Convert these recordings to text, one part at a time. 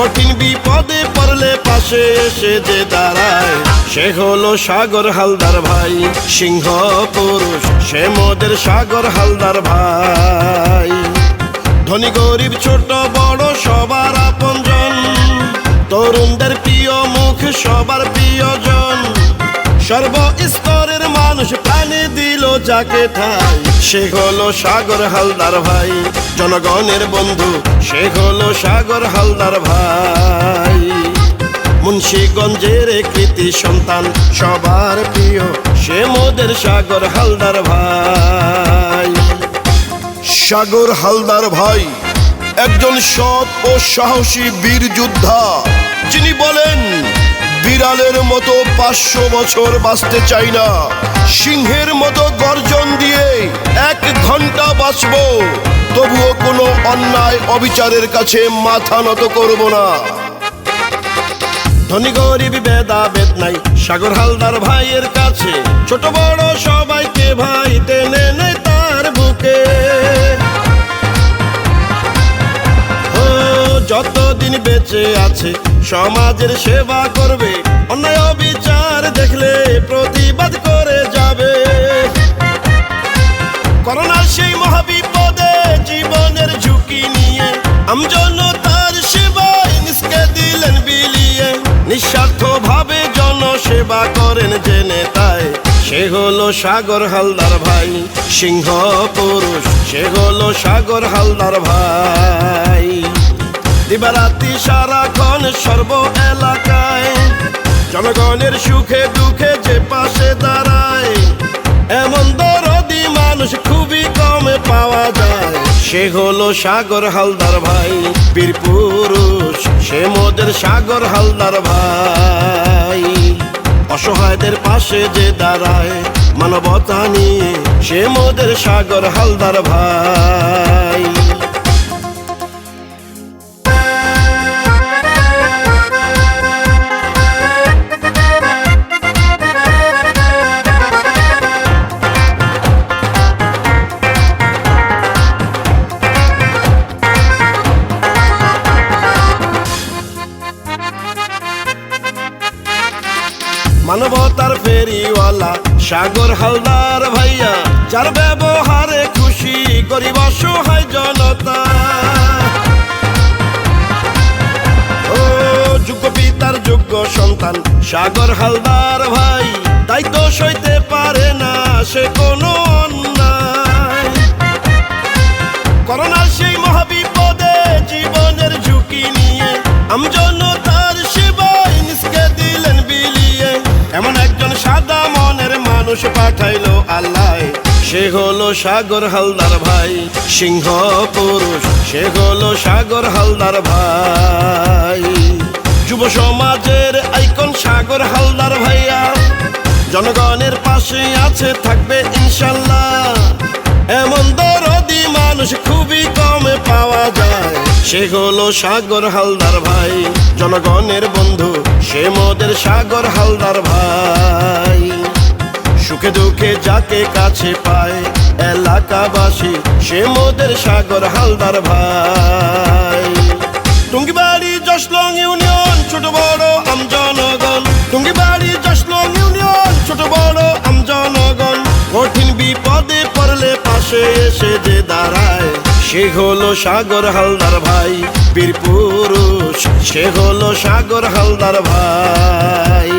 কঠিন বিপদে পড়লে পাশে এসে যে দাঁড়ায় সে হলো সাগর হালদার ভাই। সিংহ পুরুষ সে মোদের সাগর হালদার ভাই। ধনী গরিব ছোট বড় সবার আপনজন, তরুণদের প্রিয় মুখ সবার প্রিয়জন। সর্বস্তরের মানুষ প্রাণে দিল যাকে ঠাই সে হলো সাগর হালদার ভাই। জনগণের বন্ধু সে হলো সাগর হালদার ভাই। মুন্সিগঞ্জের কৃতি সন্তান সবার প্রিয় সে মোদের সাগর হালদার ভাই। সাগর হালদার ভাই একজন সৎ ও সাহসী বীর যোদ্ধা, যিনি বলেন বিড়ালের মতো 500 বছর বাঁচতে চাই না, সিংহের মতো গর্জন দিয়ে 1 ঘন্টা বাঁচব, তবুও কোনো অন্যায় অবিচারের কাছে মাথা নত করব না। ধনী গরিব ভেদাভেদ নাই সাগর হালদার ভাইয়ের কাছে, ছোট বড় সবাইকে ভাই টেনে নেয় তার বুকে। ও যতদিন বেঁচে আছে সমাজের সেবা করবে, অন্যায় অবিচার দেখলে প্রতিবাদ করে যাবে। করোনার সেই মহাবিপদে জীবনের ঝুঁকি নিয়ে আমজনতার সেবায় নিজকে দিলেন বিলিয়ে। নিঃস্বার্থ ভাবে জনসেবা করেন যে নেতায় সে হলো সাগর হালদার ভাই। সিংহ পুরুষ সে হলো সাগর হালদার ভাই। দিবারাতি সারাক্ষণ সর্ব এলাকায় জনগণের সুখে দুঃখে যে পাশে দাঁড়ায়, এমন দরদি মানুষ খুবই কমে পাওয়া যায় সে হলো সাগর হালদার ভাই। বীর পুরুষ সে মোদের সাগর হালদার ভাই। অসহায়দের পাশে যে দাঁড়ায় মানবতা নিয়ে সে মোদের সাগর হালদার ভাই। মানবতার ফেরিওয়ালা সাগর হালদার ভাইয়া, যার ব্যবহারে খুশি গরিব অসহায় জনতা। ও যোগ্য পিতার যোগ্য সন্তান সাগর হালদার ভাই, দায়িত্ব সইতে পারে না সে কোনো অন্যায়। করোনার সেই মহাবিপদে জীবনের ঝুঁকি নিয়ে আমজনতার সেবায় নিজকে দিলেন বিলিয়ে। এমন একজন সাদা মনের মানুষ পাঠাইলো আল্লাহ সে হলো সাগর হালদার ভাই। সিংহ পুরুষ সে হলো সাগর হালদার ভাই। যুব সমাজের আইকন সাগর হালদার ভাইয়া, জনগণের পাশে আছে থাকবে ইনশাল্লাহ। এমন দরদি মানুষ খুবই কমে পাওয়া যায় সে হলো সাগর হালদার ভাই। জনগণের বন্ধু সে মোদের সাগর হালদার ভাই। সুখে দুঃখে যাকে কাছে পায় এলাকাবাসী সে মোদের সাগর হালদার ভাই। টুঙ্গিবাড়ি জশলং ইউনিয়ন ছোট বড় আমজনগণ, টুঙ্গিবাড়ি জশলং ইউনিয়ন ছোট বড় আমজনগণ। কঠিন বিপদে পড়লে পাশে এসে যে দাঁড়ায় সে হলো সাগর হালদার ভাই। বীর পুরুষ সে হলো সাগর হালদার ভাই।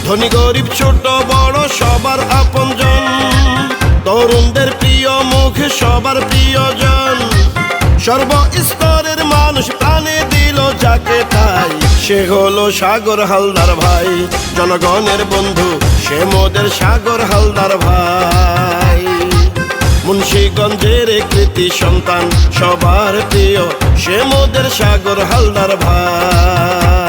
ধনী গরিব ছোট বড় সবার আপনজন, তরুণদের প্রিয় মুখ সবার প্রিয়জন। সর্বস্তরের মানুষ প্রাণে দিল যাকে ঠাই সে হলো সাগর হালদার ভাই। জনগণের বন্ধু সে মোদের সাগর হালদার ভাই। মুন্সিগঞ্জের কৃতি সন্তান সবার প্রিয় সে মোদের সাগর হালদার ভাই।